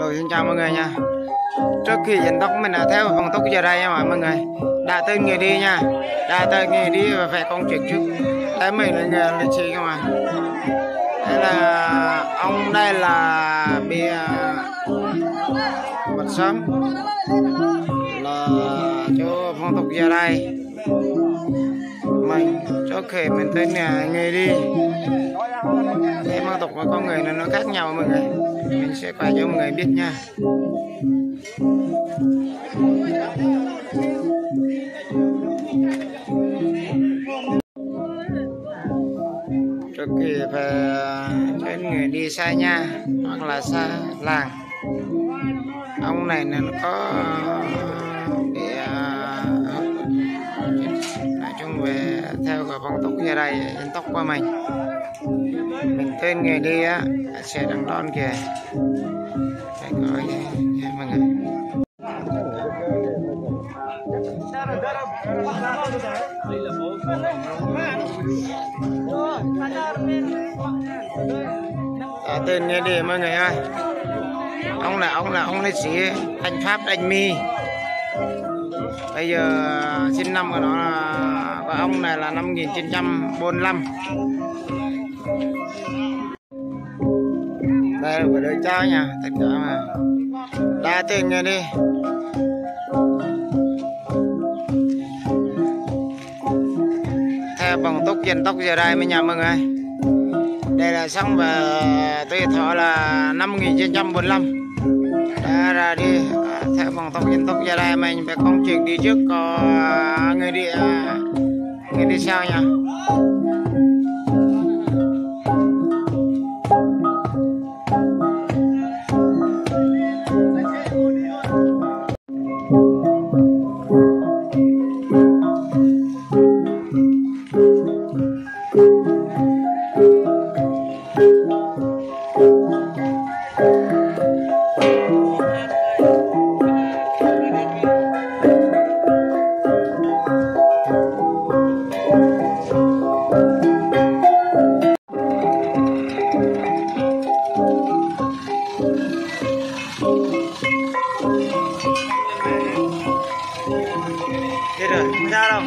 Rồi xin chào mọi người nha. Trước khi dẫn tóc mình đã theo phong tốc giờ đây nha mọi người. Đã tên người đi nha. Đã tên người đi và phải con chuyện trước. Đấy mình là người lịch sĩ cơ mà. Đây là ông đây là bị vật sớm là chỗ phong tục giờ đây. Mình trước khi mình tên người đi. Thế phong tục của con người nó khác nhau mọi người. Mình sẽ quay cho mọi người biết nha. Trước khi về trên người đi xa nhà hoặc là xa làng, ông này nó có để nói chung về theo cái phong tục như đây dân tộc của mình tên người đi á sẽ đằng đón kìa. Phải có nha mọi người. Tên nghe đi mọi người ơi. Ông lịch sĩ Anh Pháp Anh Mi. Bây giờ sinh năm của nó là của ông này là năm 1945. Đây là của đứa cháu nha, tất cả mà. Đa tên nghe đi. Theo bằng túc dân tộc giờ đây mới nhà mọi người. Đây là xong về tuổi thọ là năm 1945. Đã ra đi theo bằng tộc dân tộc giờ đây mình phải không chuyện đi trước có người đi sau nha. Chết rồi, không sao đâu,